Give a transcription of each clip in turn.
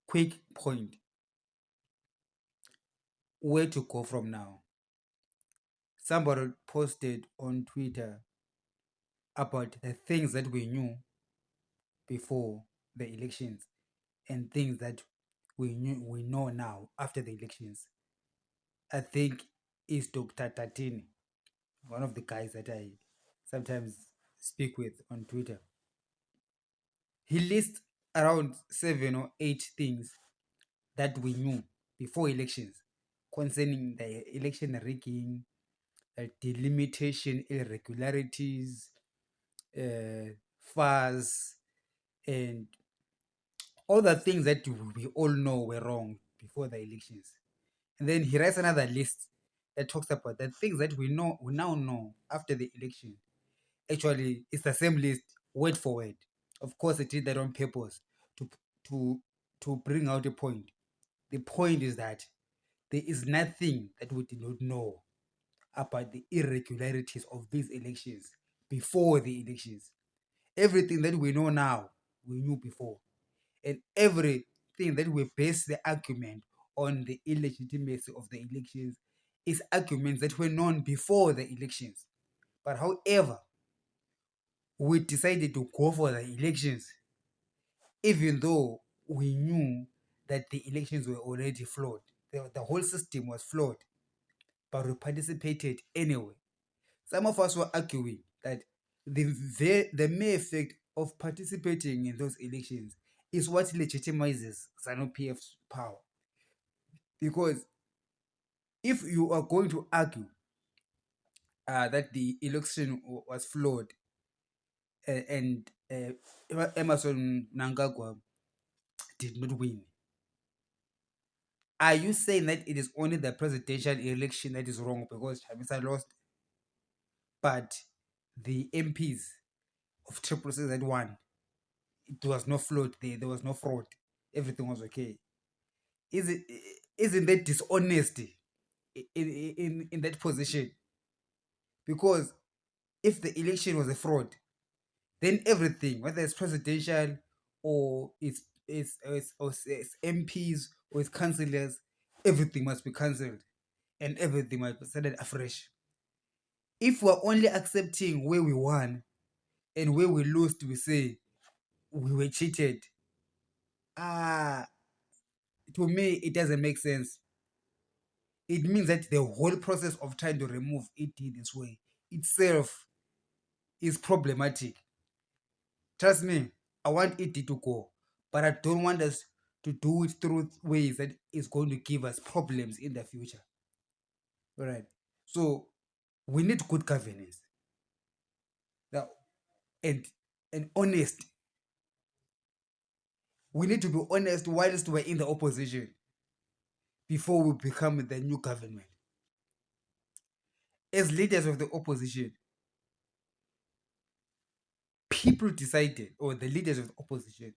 quick point. Where to go from now? Somebody posted on Twitter about the things that we knew before the elections and things that we know now after the elections. I think is Dr. Tatini, one of the guys that I sometimes speak with on Twitter. He lists around 7 or 8 things that we knew before elections concerning the election rigging, delimitation, irregularities, fuzz, and all the things that we all know were wrong before the elections. And then he writes another list that talks about the things that we now know after the election. Actually, it's the same list, word for word. Of course, it did that on purpose to to to bring out a point. The point is that there is nothing that we did not know about the irregularities of these elections before the elections. Everything that we know now, we knew before. And everything that we base the argument on the illegitimacy of the elections is arguments that were known before the elections. But however, we decided to go for the elections, even though we knew that the elections were already flawed. The whole system was flawed, but we participated anyway. Some of us were arguing that the mere effect of participating in those elections is what legitimizes Zanu PF's power. Because if you are going to argue that the election was flawed and Emerson Nangagwa did not win, are you saying that it is only the presidential election that is wrong because Chamisa lost, but the MPs of Triple C that won, it was no fraud there was no fraud, everything was okay? Isn't that dishonesty in that position? Because if the election was a fraud, then everything, whether it's presidential or it's MPs or it's councillors, everything must be cancelled and everything must be started afresh. If we're only accepting where we won and where we lost, we say we were cheated. To me, it doesn't make sense. It means that the whole process of trying to remove it this way itself is problematic. Trust me, I want it to go, but I don't want us to do it through ways that is going to give us problems in the future. All right. So we need good governance. Now, and honest. We need to be honest whilst we're in the opposition before we become the new government. As leaders of the opposition, people decided, or the leaders of the opposition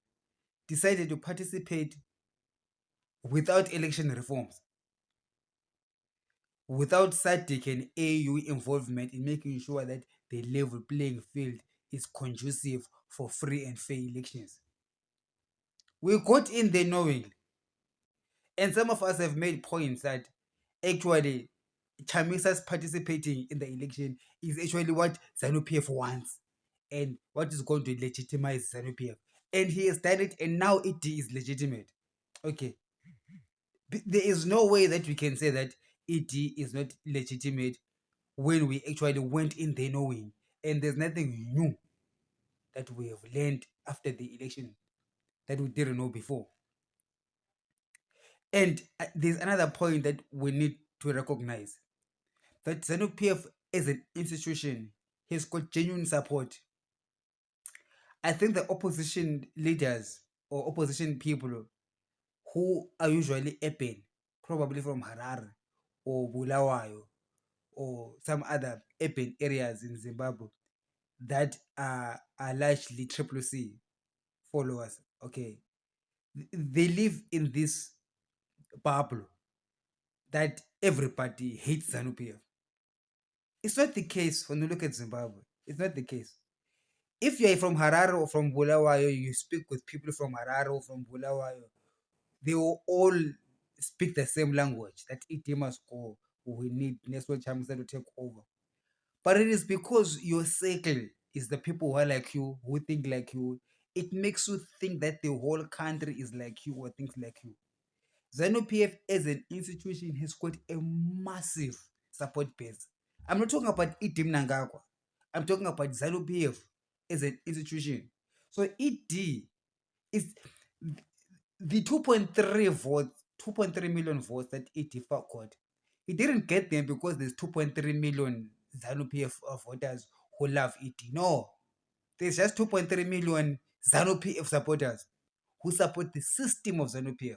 decided to participate without election reforms, without SADC and AU involvement in making sure that the level playing field is conducive for free and fair elections. We got in there knowingly. And some of us have made points that actually Chamisa's participating in the election is actually what Zanu PF wants and what is going to legitimize Zanu PF. And he has done it, and now it is legitimate. Okay. There is no way that we can say that ED is not legitimate when we actually went in there knowing, and there's nothing new that we have learned after the election that we didn't know before. And there's another point that we need to recognize, that ZANU PF as an institution has got genuine support. I think the opposition leaders or opposition people who are usually urban, probably from Harare or Bulawayo or some other urban areas in Zimbabwe, that are largely Triple C followers, okay, they live in this bubble that everybody hates ZANU PF. It's not the case when you look at Zimbabwe. It's not the case. If you're from Harare or from Bulawayo, you speak with people from Harare or from Bulawayo, they will all speak the same language that ED must go. We need national champions to take over. But it is because your circle is the people who are like you, who think like you. It makes you think that the whole country is like you or thinks like you. Zanu PF as an institution has got a massive support base. I'm not talking about Idim Nangagwa. I'm talking about Zanu PF as an institution. So ED is the 2.3 votes, 2.3 million votes that ED got. He didn't get them because there's 2.3 million Zanu PF voters who love ED. No, there's just 2.3 million Zanu PF supporters who support the system of Zanu PF.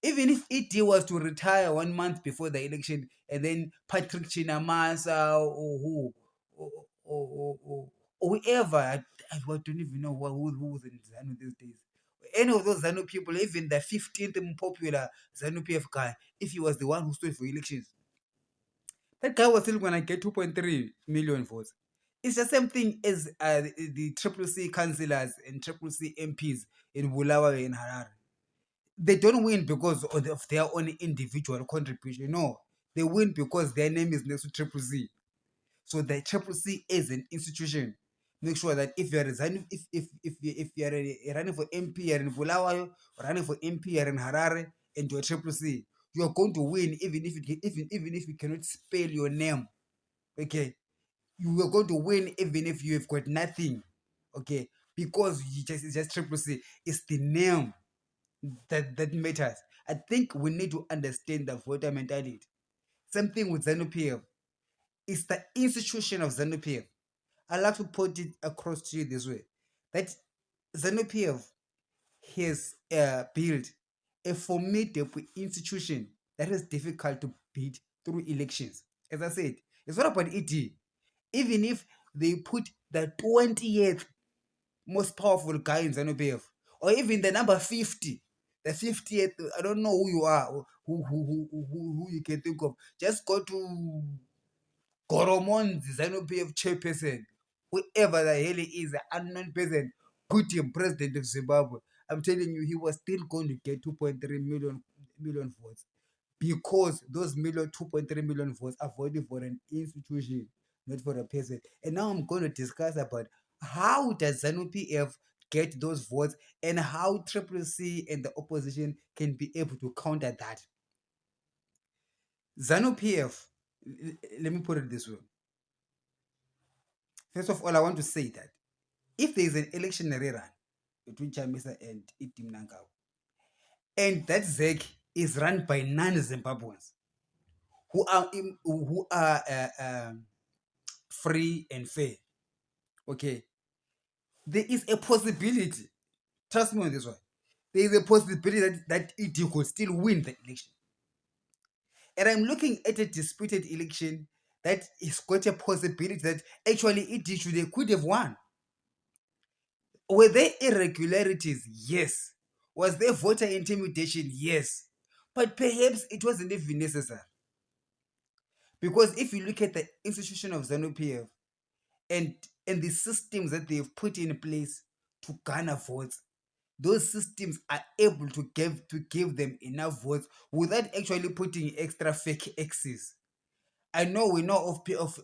Even if ED was to retire 1 month before the election, and then Patrick Chinamasa or who, or whoever, I don't even know who's in Zanu these days. Any of those Zanu people, even the 15th popular Zanu PF guy, if he was the one who stood for elections, that guy was still going to get 2.3 million votes. It's the same thing as the Triple C councillors and Triple C MPs in Bulawayo and Harare. They don't win because of their own individual contribution. No, they win because their name is next to Triple C. So the Triple C is an institution. Make sure that if you are resigning, if you are running for MP here in Bulawayo, or running for MP here in Harare, and you're Triple C, you are going to win even if you cannot spell your name. Okay, you are going to win even if you have got nothing. Okay, because it's just Triple C. It's the name that matters. I think we need to understand the voter mentality. Same thing with ZANU PF. It's the institution of ZANU PF. I like to put it across to you this way: that ZANU PF has built a formidable institution that is difficult to beat through elections. As I said, it's not about ED. Even if they put the 20th most powerful guy in ZANU PF, or even the number 50, the 50th, I don't know who you are, or who you can think of. Just go to Goromon, the ZANU PF chairperson, whoever the hell he is, an unknown person, put him president of Zimbabwe. I'm telling you, he was still going to get 2.3 million votes, because those 2.3 million votes are voting for an institution, not for a person. And now I'm going to discuss about how does ZANU PF get those votes, and how Triple C and the opposition can be able to counter that. ZANU PF, let me put it this way. First of all, I want to say that if there is an election rerun between Chamisa and Itim Nangao, and that ZEC is run by non-Zimbabweans who are free and fair, okay, there is a possibility. Trust me on this one. There is a possibility that ED could still win the election. And I'm looking at a disputed election that is quite a possibility that actually ED could have won. Were there irregularities? Yes. Was there voter intimidation? Yes. But perhaps it wasn't even necessary. Because if you look at the institution of ZANU PF and the systems that they've put in place to garner votes, those systems are able to give them enough votes without actually putting extra fake X's. I know we know of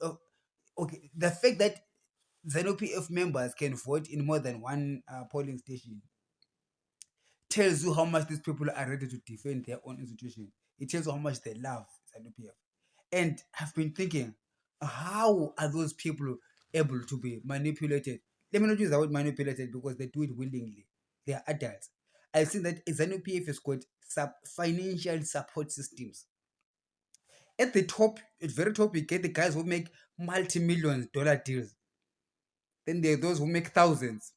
okay, the fact that ZANU PF members can vote in more than one polling station tells you how much these people are ready to defend their own institution. It tells you how much they love ZANU PF. And I've been thinking, how are those people able to be manipulated? Let me not use the word manipulated because they do it willingly. They are adults. I've seen that ZANU PF is called financial support systems. At the top, at very top, you get the guys who make multi-million dollar deals. Then there are those who make thousands.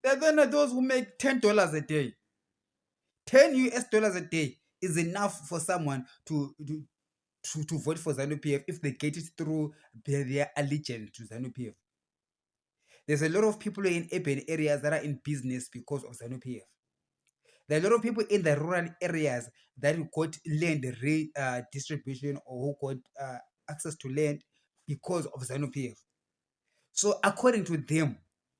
Then are those who make $10 a day. $10 a day is enough for someone to vote for ZANU PF if they get it through their allegiance to ZANU PF. There's a lot of people in urban areas that are in business because of ZANU PF. There are a lot of people in the rural areas that got land distribution, or who got access to land because of ZANU PF. So according to them,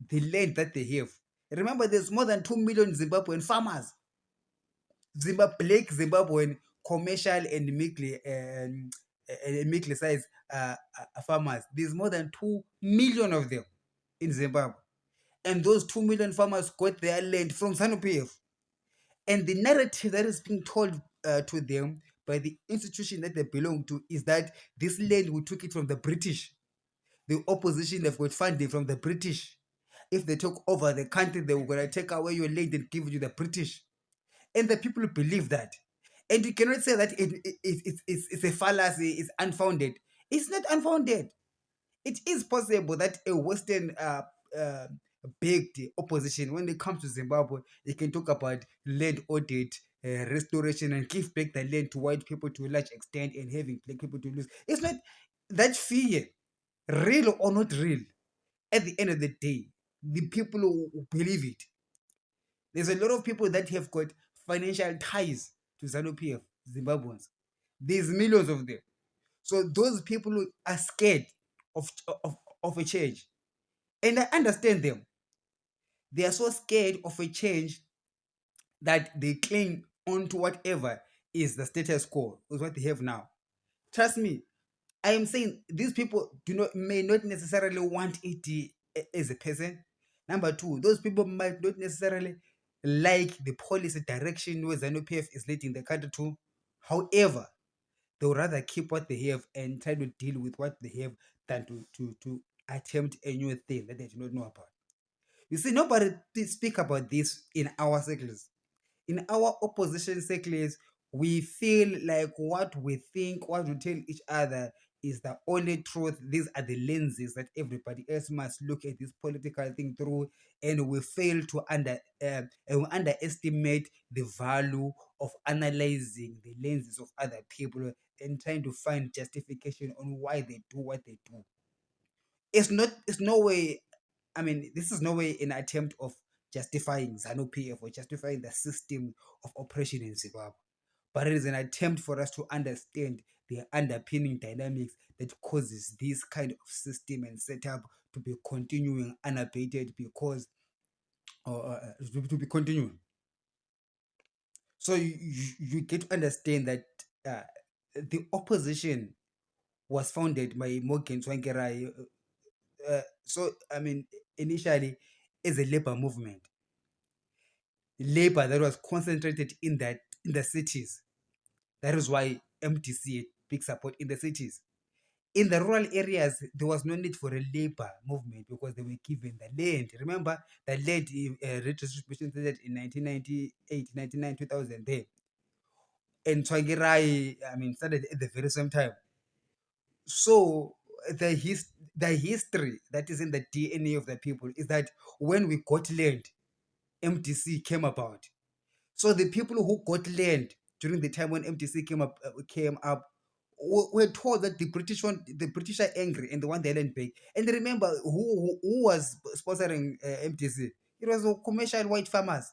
the land that they have, remember there's more than 2 million Zimbabwean farmers. Black Zimbabwean commercial and middle size farmers. There's more than 2 million of them in Zimbabwe, and those 2 million farmers got their land from Zanu PF. And the narrative that is being told to them by the institution that they belong to is that this land, we took it from the British. The opposition, they've got funding from the British. If they took over the country, they were going to take away your land and give it to the British. And the people believe that. And you cannot say that it's a fallacy, it's unfounded. It's not unfounded. It is possible that a Western uh, baked opposition, when it comes to Zimbabwe, they can talk about land audit, restoration, and give back the land to white people to a large extent and having black people to lose. It's not that fear, real or not real. At the end of the day, the people who believe it, there's a lot of people that have got financial ties to Zanu PF, Zimbabweans. There's millions of them. So those people who are scared of, of, of a change. And I understand them. They are so scared of a change that they cling on to whatever is the status quo, is what they have now. Trust me, I am saying these people may not necessarily want it as a person. Number two, those people might not necessarily like the policy direction where ZANU PF is leading the country to. However, they would rather keep what they have and try to deal with what they have than to attempt a new thing that they do not know about. You see, nobody speak about this in our circles. In our opposition circles, we feel like what we think, what we tell each other is the only truth. These are the lenses that everybody else must look at this political thing through, and we fail to and we underestimate the value of analyzing the lenses of other people and trying to find justification on why they do what they do. It's no way, I mean, this is no way an attempt of justifying ZANU PF or justifying the system of oppression in Zimbabwe, but it is an attempt for us to understand the underpinning dynamics that causes this kind of system and setup to be continuing unabated because to be continuing. So you get to understand that the opposition was founded by Morgan Tsvangirai. So I mean, initially as a labor movement, labor that was concentrated in the cities. That is why MTC had big support in the cities. In the rural areas, there was no need for a labor movement because they were given the land. Remember, the land redistribution started in 1998, 1999, 2000 there. And Tsvangirai, I mean, started at the very same time. So the history that is in the DNA of the people is that when we got land, MTC came about. So the people who got land during the time when MTC came up were told that the British are angry and they want their land back. And remember who was sponsoring MTC? It was the commercial white farmers,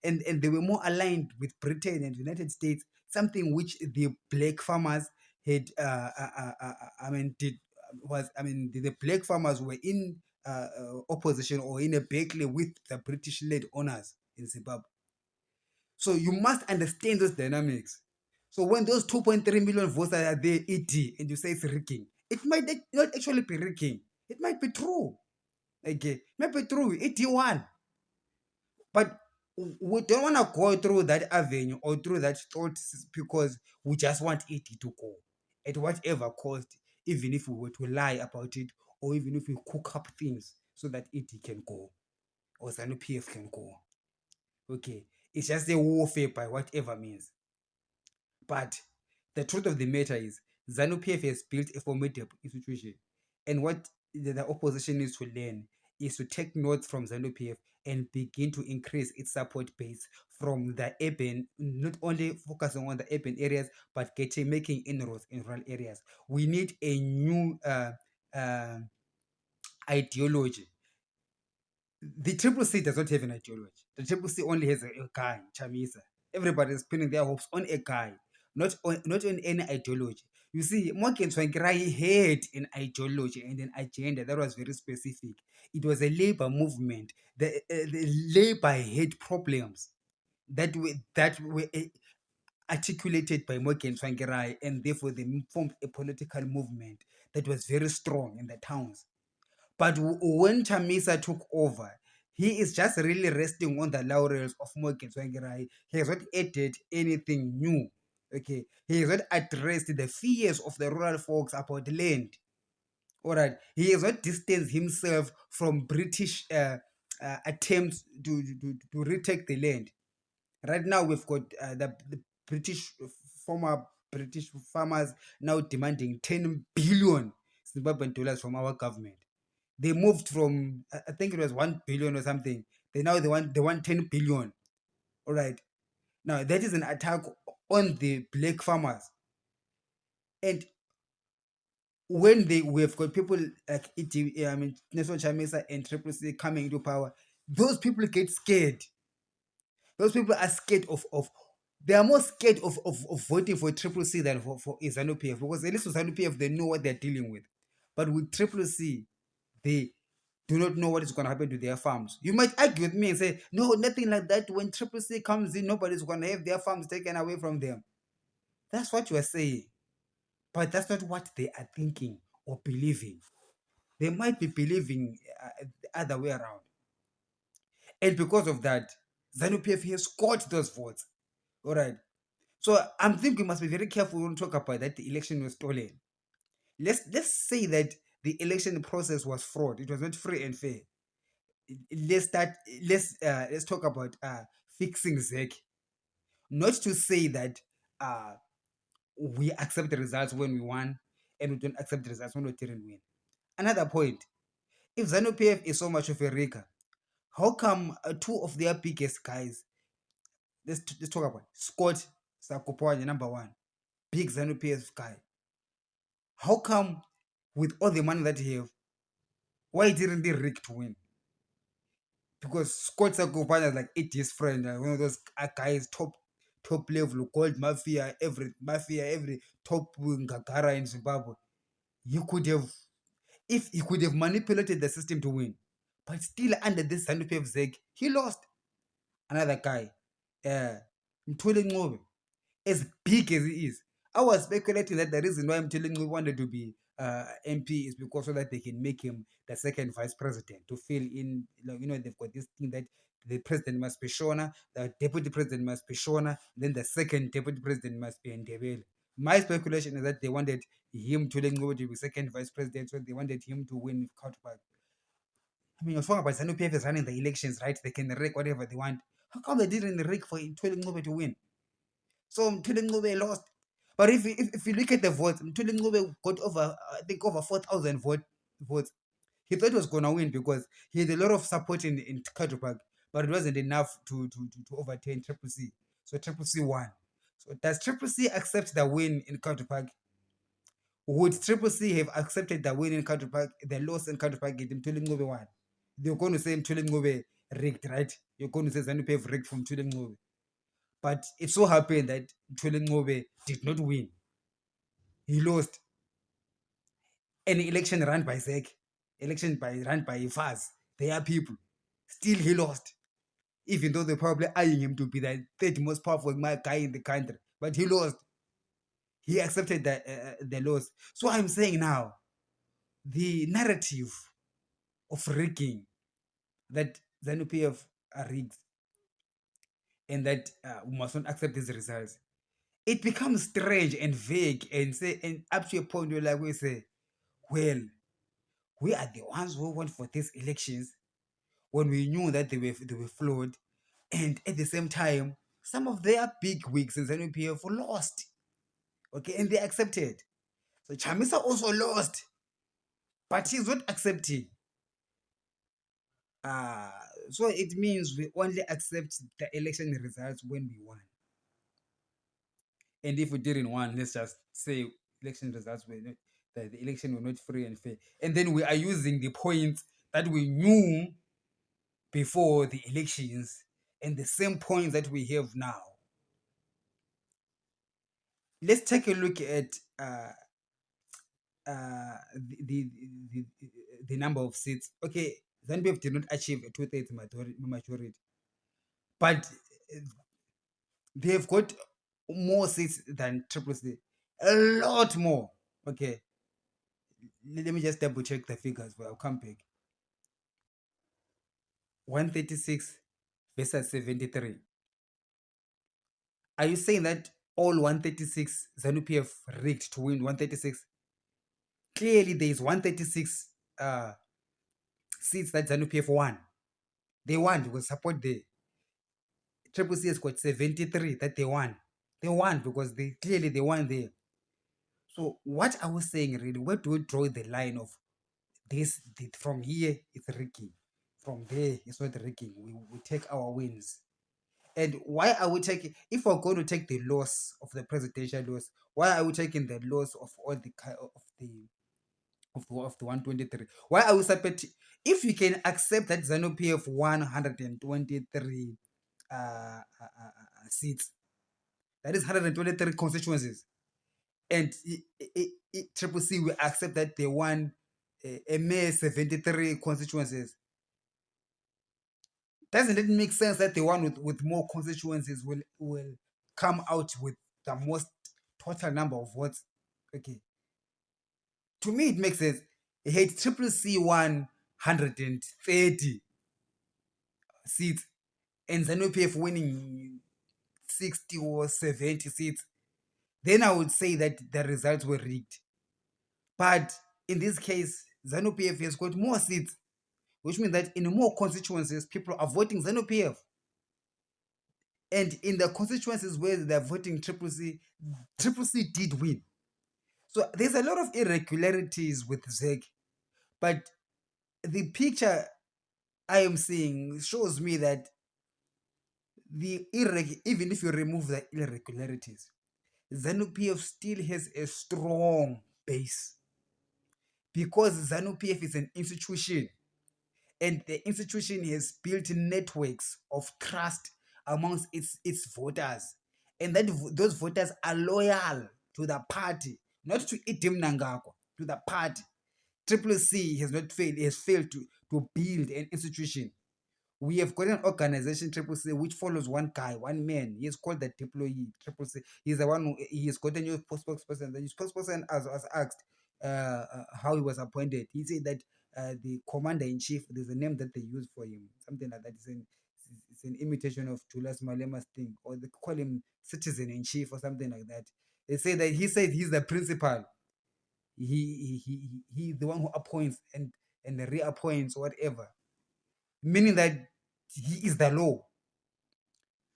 and they were more aligned with Britain and United States, something which the black farmers had. I mean, the black farmers were in opposition or in a battle with the British led owners in Zimbabwe. So you must understand those dynamics. So when those 2.3 million votes are there, ED, and you say it's rigging, it might not actually be rigging. It might be true. Okay, it might be true. ED won. But we don't want to go through that avenue or through that thought because we just want ED to go at whatever cost, even if we were to lie about it or even if we cook up things so that ED can go or ZANU PF can go. Okay, it's just a warfare by whatever means. But the truth of the matter is, ZANU PF has built a formidable institution, and what the opposition needs to learn is to take notes from ZANU PF and begin to increase its support base from the urban, not only focusing on the urban areas, but making inroads in rural areas. We need a new uh, ideology. The Triple C does not have an ideology. The Triple C only has a guy, Chamisa. Everybody is pinning their hopes on a guy, not on any ideology. You see, Morgan Tsvangirai had an ideology and an agenda that was very specific. It was a labor movement. The labor had problems. that were articulated by Morgan Tsvangirai, and therefore they formed a political movement that was very strong in the towns. But when Chamisa took over, he is just really resting on the laurels of Morgan Tsvangirai. He has not added anything new. Okay, he has not addressed the fears of the rural folks about land. All right, he has not distanced himself from British attempts to retake the land. Right now, we've got the British former British farmers now demanding 10 billion Zimbabwean dollars from our government. They moved from I think it was 1 billion or something. They want 10 billion. All right. Now that is an attack on the black farmers. And when we've got people like Nelson Chamisa and Triple C coming into power, those people get scared. Those people are scared of they are more scared of voting for Triple C than for Zanu PF, because at least with Zanu PF they know what they're dealing with. But with Triple C, they do not know what is going to happen to their farms. You might argue with me and say, no, nothing like that. When Triple C comes in, nobody's going to have their farms taken away from them. That's what you are saying. But that's not what they are thinking or believing. They might be believing the other way around. And because of that, ZANU PF has scored those votes. All right. So I'm thinking we must be very careful when we talk about that the election was stolen. Let's say that the election process was fraud. It was not free and fair. Let's talk about fixing ZEC. Not to say that uh, we accept the results when we won and we don't accept the results when we didn't win. Another point: if ZANU PF is so much of a rigger, how come two of their biggest guys? Let's talk about Scott Sakopanya, number one, big ZANU PF guy. How come, with all the money that he have, why didn't they rig to win? Because Scott Sakopanya is like his friend, one of those guys, top level, gold mafia, every top Ngagara in Zimbabwe. He could have, if he could have manipulated the system to win, but still under this ZANU PF Zeg, he lost. Another guy, Mthuli Ncube, as big as he is. I was speculating that the reason why Mthuli Ncube wanted to be MP is because so that they can make him the second vice president to fill in. They've got this thing that the president must be Shona, the deputy president must be Shona, then the second deputy president must be Ndebele. My speculation is that they wanted him to be second vice president, so they wanted him to win Counterpart. I mean, you're talking about ZANU PF is running the elections, right? They can rig whatever they want. How come they didn't rig for Mthuli Ncube to win? So Mthuli Ncube lost. But if you look at the votes, Mthuli Ncube got over 4,000 votes. He thought he was gonna win because he had a lot of support in Kajupag, but it wasn't enough to overturn Triple C. So Triple C won. So does Triple C accept the win in Kajupag? Would Triple C have accepted the win in Kajupag, the loss in Kajupag if Mthuli Ncube won? They're going to say Mthuli Ncube rigged, right? You're going to say ZANU PF rigged from Mthuli Ncube. But it so happened that Mthuli Ncube did not win. He lost. An election run by ZEC, run by Faz, their people. Still he lost. Even though they're probably eyeing him to be the third most powerful guy in the country. But he lost. He accepted the loss. So I'm saying now, the narrative of rigging, that ZANU PF are rigged and that we must not accept these results, it becomes strange and vague and up to a point where like we say, well, we are the ones who went for these elections when we knew that they were flawed, and at the same time, some of their big wigs in ZANU PF lost. Okay, and they accepted. So Chamisa also lost, but he's not accepting. Uh, so it means we only accept the election results when we won. And if we didn't win, let's just say election results were not, that the election were not free and fair. And then we are using the points that we knew before the elections and the same points that we have now. Let's take a look at the, the the number of seats. Okay, ZANU-PF did not achieve a two-thirds majority, but They've got more seats than Triple C, a lot more. Okay, let me just double check the figures. Well, I'll come back. 136 versus 73. Are you saying that all 136 ZANU PF rigged to win 136? Clearly, there is 136 seats that ZANU PF won. They won because support the Triple C has got 73 that they won. They won because they won there. So what I was saying really, where do we draw the line of this? From here, it's rigging. From there, it's not rigging. We take our wins. And why are we taking? If we're going to take the loss of the presidential loss, why are we taking the loss of all the of the 123? Why are we separating? If you can accept that ZANU PF 123 seats, that is 123 constituencies, and Triple C will accept that they won a mere 73 constituencies. Doesn't it make sense that the one with more constituencies will come out with the most total number of votes? Okay. To me, it makes sense. He had Triple C 130 seats and ZANU PF winning 60 or 70 seats. Then I would say that the results were rigged. But in this case, ZANU PF has got more seats, which means that in more constituencies, people are voting ZANU PF. And in the constituencies where they're voting Triple C did win. So there's a lot of irregularities with ZEG, but the picture I am seeing shows me that even if you remove the irregularities, ZANU PF still has a strong base because ZANU PF is an institution, and the institution has built networks of trust amongst its voters, and that those voters are loyal to the party, not to Itim Nangako, to the party. Triple C has not failed, has failed to build an institution. We have got an organization, Triple C, which follows one guy, one man. He is called the deployee, Triple C. He's the one who he has got a new spokesperson. The spokesperson was asked how he was appointed. He said that the commander in chief, there's a name that they use for him, something like that. It's an imitation of Julius Malema's thing, or they call him citizen in chief or something like that. They say that he said he's the principal. He the one who appoints and reappoints whatever, meaning that he is the law.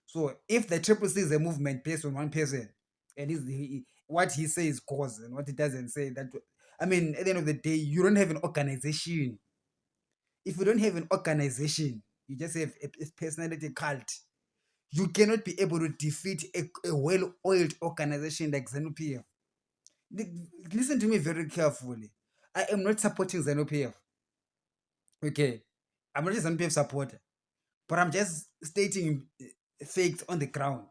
So if the Triple C is a movement based on one person, and what he says goes, and what he doesn't say, that I mean, at the end of the day, you don't have an organization. If you don't have an organization, you just have a personality cult. You cannot be able to defeat a well-oiled organization like ZANU PF. Listen to me very carefully. I am not supporting ZANU PF. Okay, I'm not a ZANU PF supporter, but I'm just stating facts on the ground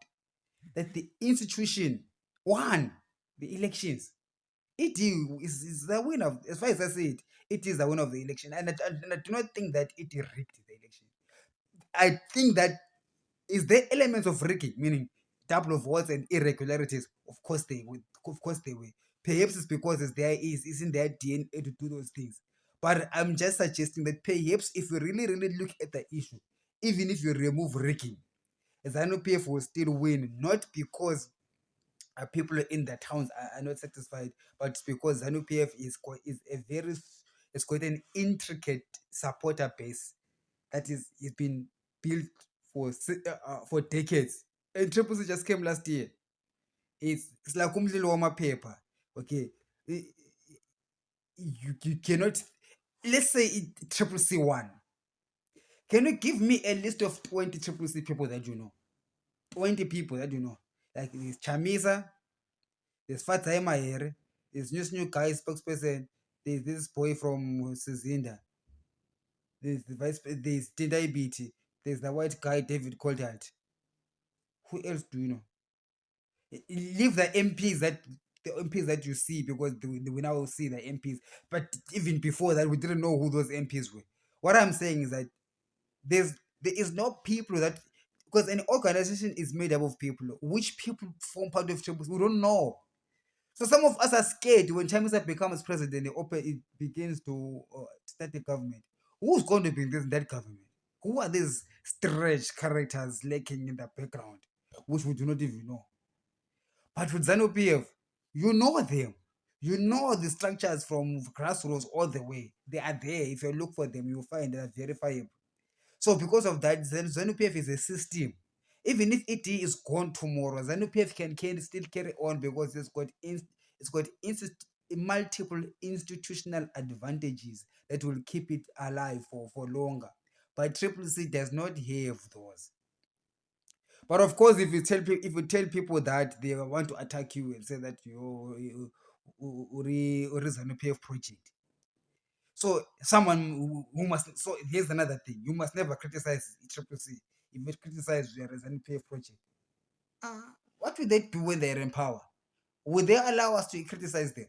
that the institution won the elections. It is the winner. As far as I see it, it is the winner of the election, and I do not think that it rigged the election. I think that is the elements of rigging, meaning double of votes and irregularities. Of course they would. Of course they were. Perhaps it's because it's in their DNA to do those things. But I'm just suggesting that perhaps if you really look at the issue, even if you remove rigging, ZANU PF will still win, not because people in the towns are not satisfied, but it's because ZANU PF is a very it's quite an intricate supporter base that is been built for decades. And Triple C just came last year. It's like umdlalo paper. Okay, you cannot. Let's say Triple C won. Can you give me a list of 20 Triple C people that you know? 20 people that you know. Like there's Chamisa, there's Fatah Mahere, there's new guy spokesperson, there's this boy from Sizinda, there's the there's Tendai BT, there's the white guy David Coulthard. Who else do you know? Leave the MPs that you see, because we now see the MPs. But even before that, we didn't know who those MPs were. What I'm saying is that there is no people that Because an organization is made up of people. Which people form part of Chamisa? We don't know. So some of us are scared when Chamisa becomes president. It begins to start a government. Who's going to be in that government? Who are these strange characters lurking in the background, which we do not even know? But with Zanu PF, you know them. You know the structures from grassroots all the way. They are there. If you look for them, you'll find they are verifiable. So because of that, Zanu PF is a system. Even if it is gone tomorrow, Zanu PF can still carry on because it's got multiple institutional advantages that will keep it alive for longer. But Triple C does not have those. But of course, if you tell people that they want to attack you and say that you is an PF project, so someone who must, so here's another thing: you must never criticize Triple C. If you criticize your an PF project, what will they do when they're in power? Will they allow us to criticize them?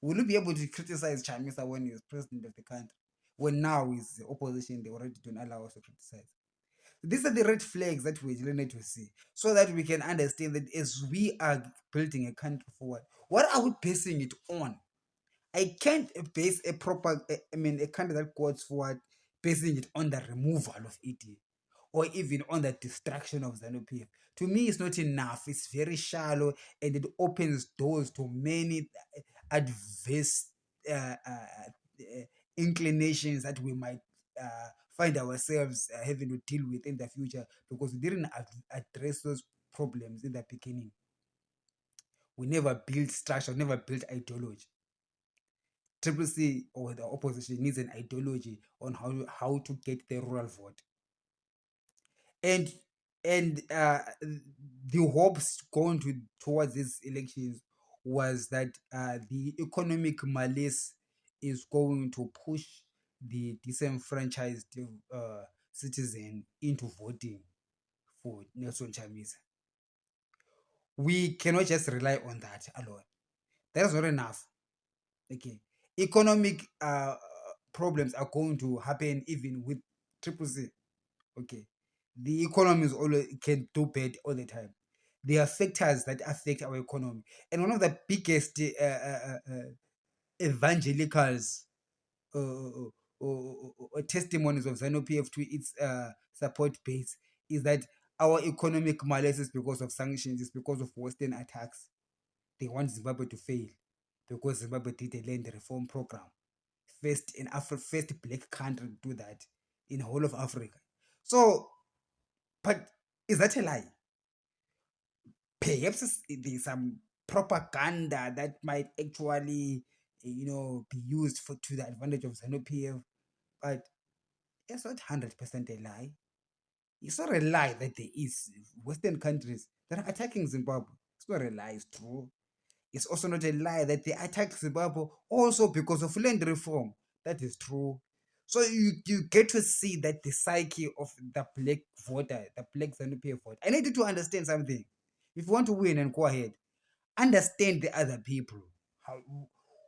Will you be able to criticize Chamisa when he's president of the country? When now he's the opposition, they already don't allow us to criticize. These are the red flags that we really need to see so that we can understand that as we are building a country forward, what are we basing it on? I can't base a proper, a country that goes forward basing it on the removal of ED or even on the destruction of ZANU PF. To me, it's not enough. It's very shallow and it opens doors to many adverse inclinations that we might find ourselves having to deal with in the future because we didn't address those problems in the beginning. We never built structure, never built ideology. Triple C or the opposition needs an ideology on how to get the rural vote. And the hopes going towards these elections was that the economic malaise is going to push the disenfranchised citizen into voting for Nelson Chamisa. We cannot just rely on that alone. That is not enough. Okay, economic problems are going to happen even with Triple C. Okay, the economy is always can do bad all the time. There are factors that affect our economy, and one of the biggest evangelicals or testimonies of ZANU PF to its support base is that our economic malaise is because of sanctions, it's because of Western attacks. They want Zimbabwe to fail because Zimbabwe did a land reform program. First in Africa, first black country to do that in the whole of Africa. So, but is that a lie? Perhaps there's some propaganda that might actually, be used for to the advantage of ZANU PF, but it's not 100% a lie. It's not a lie that there is Western countries that are attacking Zimbabwe. It's not a lie, it's true. It's also not a lie that they attacked Zimbabwe also because of land reform. That is true. So you get to see that the psyche of the black voter, the black ZANU-PF voter. I need you to understand something. If you want to win and go ahead, understand the other people, how,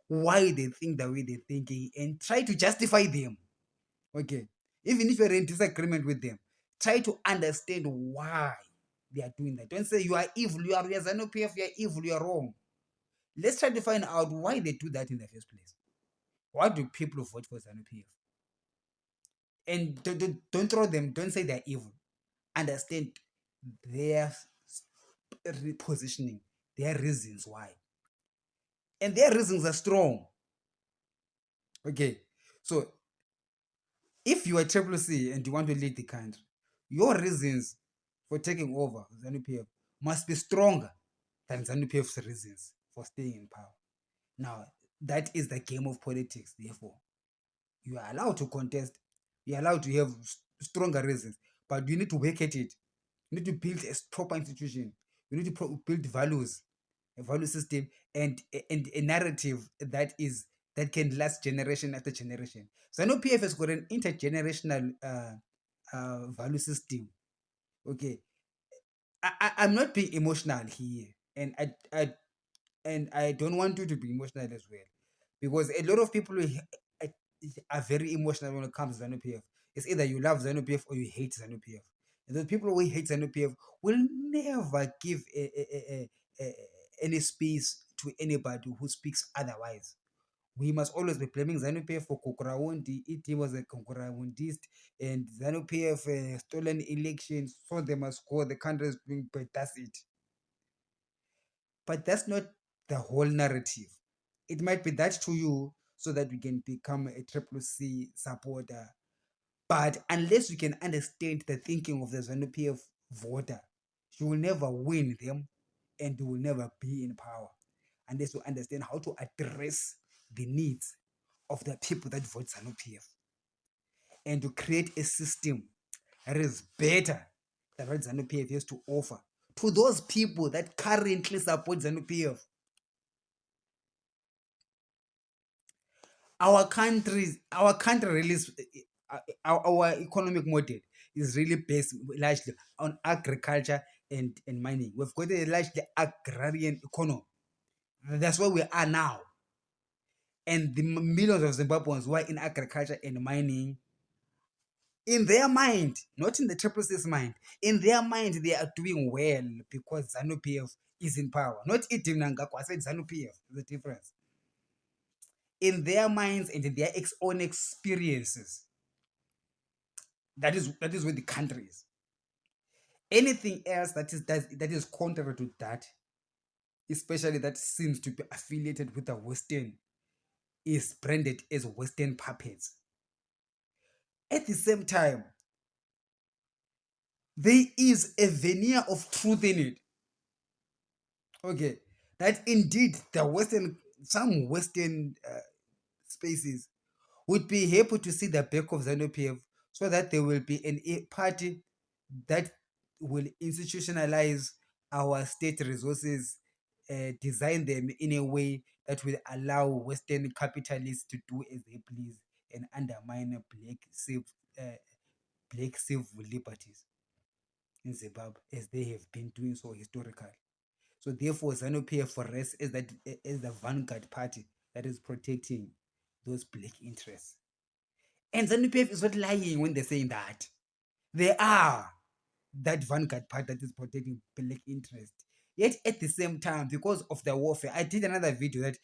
why they think the way they're thinking, and try to justify them. Okay. Even if you're in disagreement with them, try to understand why they are doing that. Don't say you are evil, you are ZANU-PF, you are evil, you are wrong. Let's try to find out why they do that in the first place. Why do people vote for ZANU-PF? And don't throw them, don't say they're evil. Understand their positioning, their reasons why. And their reasons are strong. Okay. So if you are Triple C and you want to lead the country, your reasons for taking over ZANU-PF must be stronger than ZANU-PF's reasons for staying in power. Now, that is the game of politics, therefore. You are allowed to contest, you're allowed to have stronger reasons, but you need to work at it. You need to build a proper institution. You need to build values, a value system, and a narrative that can last generation after generation. So I know PF has got an intergenerational value system. Okay, I'm not being emotional here, and I don't want you to be emotional as well, because a lot of people are very emotional when it comes to ZANU-PF. It's either you love ZANU-PF or you hate ZANU-PF. The people who hate ZANU-PF will never give any space to anybody who speaks otherwise. We must always be blaming ZANU-PF for Kokrawundi. It was a Kokrawundist, and ZANU-PF stolen elections, so they must go. The country is being, but that's it. But that's not the whole narrative. It might be that to you, so that we can become a triple C supporter. But unless you can understand the thinking of the ZANU-PF voter, you will never win them, and you will never be in power unless you understand how to address the needs of the people that vote ZANU-PF, and to create a system that is better than what ZANU-PF has to offer to those people that currently support ZANU-PF. Our country really our economic model is really based largely on agriculture and mining. We've got a largely agrarian economy. That's where we are now. And the millions of Zimbabweans who are in agriculture and mining, in their mind, not in the triple C's mind, in their mind, they are doing well because ZANU-PF is in power. Not Idim Nangakwa, I said ZANU-PF. The difference. In their minds and in their own experiences, that is where the country is. Anything else that is contrary to that, especially that seems to be affiliated with the Western, is branded as Western puppets. At the same time, there is a veneer of truth in it. Okay, that indeed some Western spaces would be happy to see the back of ZANU-PF, so that there will be a party that will institutionalize our state resources, design them in a way that will allow Western capitalists to do as they please and undermine black civil liberties in Zimbabwe, as they have been doing so historically. So therefore, ZANU-PF for us is the vanguard party that is protecting those black interests. And ZANU-PF is not lying when they're saying that. They are that vanguard party that is protecting black interest. Yet at the same time, because of the warfare, I did another video that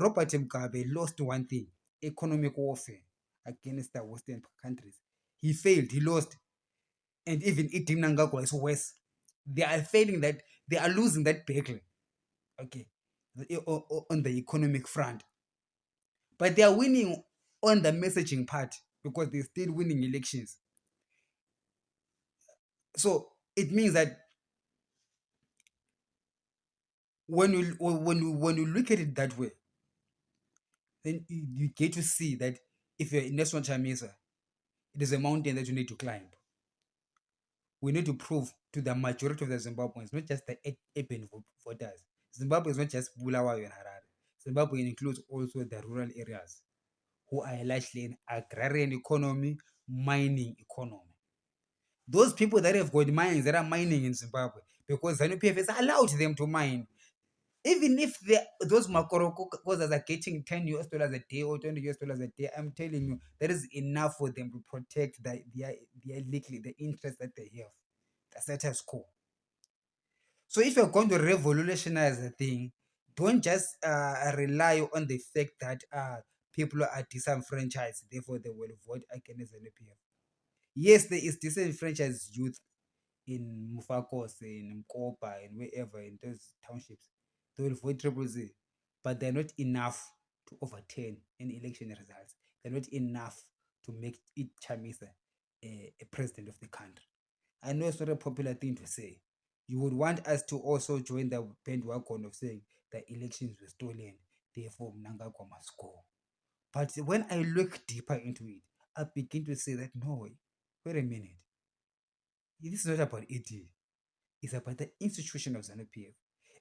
Robert Mugabe lost one thing: economic warfare against the Western countries. He failed, he lost. And even Idim Nangagwa is worse. They are failing that, they are losing that battle, okay, on the economic front. But they are winning on the messaging part because they're still winning elections. So it means that when you look at it that way, then you get to see that if you're in National Chamisa, it is a mountain that you need to climb. We need to prove to the majority of the Zimbabweans, not just the urban voters. Zimbabwe is not just Bulawayo and Harare. Zimbabwe includes also the rural areas, who are largely in agrarian economy, mining economy. Those people that have got mines that are mining in Zimbabwe, because ZANU-PF has allowed them to mine. Even if those Makorokozas are getting $10 a day or $20 a day, I'm telling you, that is enough for them to protect their the interest that they have, the status quo. So if you're going to revolutionize the thing, don't just rely on the fact that people are disenfranchised, therefore they will vote against ZANU-PF. Yes, there is disenfranchised youth in Mufakos, in Mkopa, and wherever, in those townships. They will vote Triple Z, but they're not enough to overturn any election results. They're not enough to make it Chamisa a president of the country. I know it's not a popular thing to say. You would want us to also join the bandwagon of saying the elections were stolen, therefore Mnangagwa must go. But when I look deeper into it, I begin to say that no, wait a minute. This is not about ED. It's about the institution of ZANU-PF.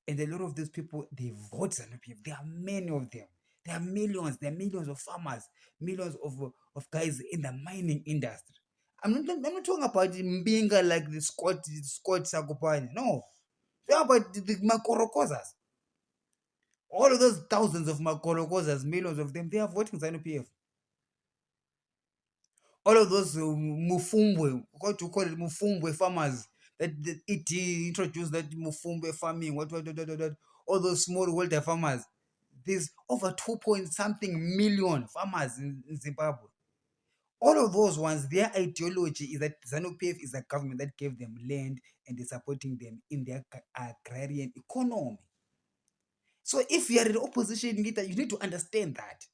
And a lot of these people, they vote ZANU-PF. There are many of them. There are millions. There are millions of farmers, millions of guys in the mining industry. I'm not talking about Mbinga like the Scott Sakopane. No. They're about the Makorokozas. All of those thousands of Makorokozas, millions of them, they are voting ZANU-PF. All of those mufumbwe, what to call it, mufumbwe farmers that it introduced, that mufumbwe farming, what, all those smallholder farmers. There's over 2 point something million farmers in Zimbabwe. All of those ones, their ideology is that ZANU-PF is a government that gave them land and is supporting them in their agrarian economy. So if you are an opposition leader, you need to understand that.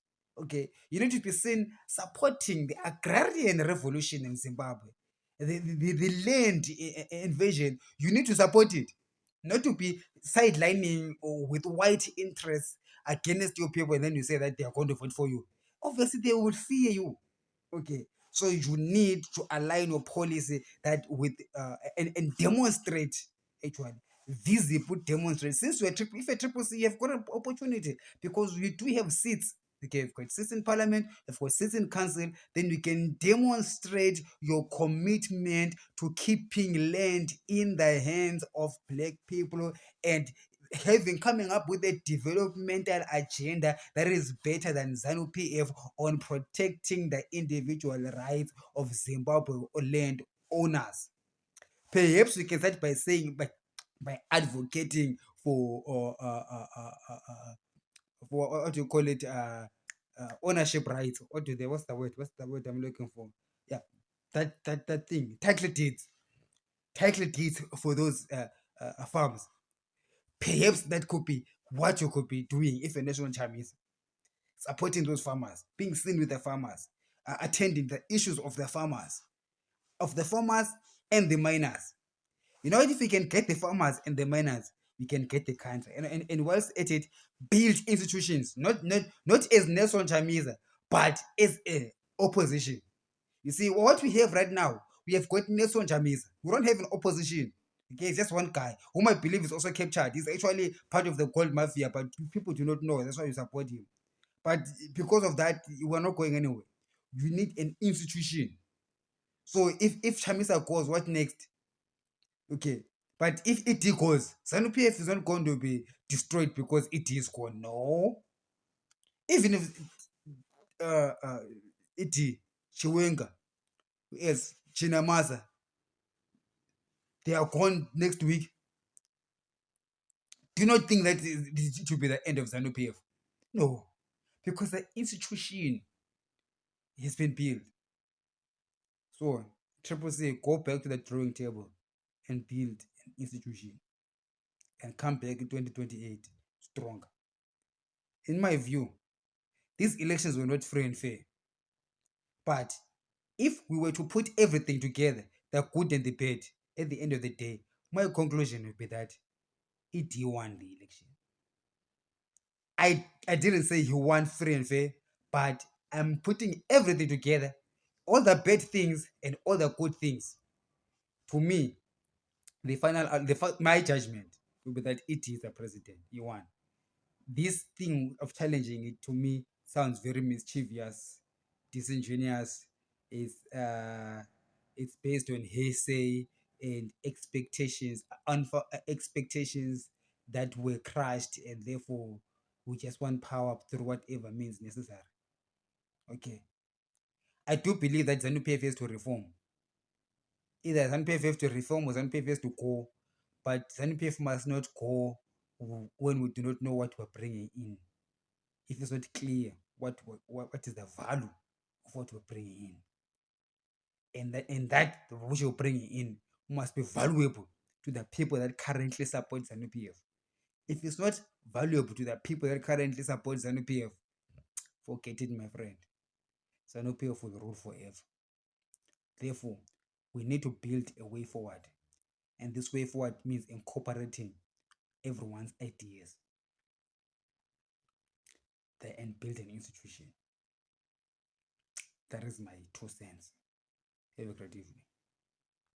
Okay, you need to be seen supporting the agrarian revolution in Zimbabwe, the land invasion. You need to support it, not to be sidelining or with white interests against your people, and then you say that they are going to vote for you. Obviously, they will fear you. Okay, so you need to align your policy that with and demonstrate actually visible demonstrate. Since we're triple, if a triple C, you've got an opportunity because we do have seats. Okay, we've got seats in parliament, we've got seats in council, then we can demonstrate your commitment to keeping land in the hands of black people and having coming up with a developmental agenda that is better than ZANU-PF on protecting the individual rights of Zimbabwe land owners. Perhaps we can start by saying by advocating for what do you call it, ownership rights. What's the word? What's the word I'm looking for? Yeah, that thing, title deeds for those farms. Perhaps that could be what you could be doing if a national charm is supporting those farmers, being seen with the farmers, attending the issues of the farmers, and the miners. You know, if we can get the farmers and the miners, we can get the country. And whilst at it, build institutions, not as Nelson Chamisa, but as a opposition. You see, what we have right now, we have got Nelson Chamisa. We don't have an opposition. Okay, it's just one guy whom I believe is also captured. He's actually part of the gold mafia, but people do not know. That's why you support him. But because of that, we're not going anywhere. You need an institution. So if Chamisa goes, what next? Okay. But if it goes, ZANU-PF is not going to be destroyed because it is gone. No. Even if it Chiwenga, yes, Chinamaza, they are gone next week. Do you not think that it will be the end of ZANU-PF? No. Because the institution has been built. So, Triple C, go back to the drawing table and build an institution and come back in 2028 stronger. In my view, these elections were not free and fair. But if we were to put everything together, the good and the bad, at the end of the day, my conclusion would be that ED won the election. I didn't say he won free and fair, but I'm putting everything together, all the bad things and all the good things. To me, the final, my judgment will be that it is the president. He won. This thing of challenging it to me sounds very mischievous, disingenuous. It's based on hearsay and expectations, expectations that were crushed, and therefore we just want power through whatever means necessary. Okay, I do believe that ZANU-PF has to reform. Either ZANU-PF has to reform or ZANU-PF has to go, but ZANU-PF must not go when we do not know what we're bringing in. If it's not clear what is the value of what we're bringing in, and that which you're bringing in must be valuable to the people that currently support ZANU-PF. If it's not valuable to the people that currently support ZANU-PF, forget it, my friend. ZANU-PF will rule forever. Therefore, we need to build a way forward, and this way forward means incorporating everyone's ideas and build an institution. That is my 2 cents. Have a great evening.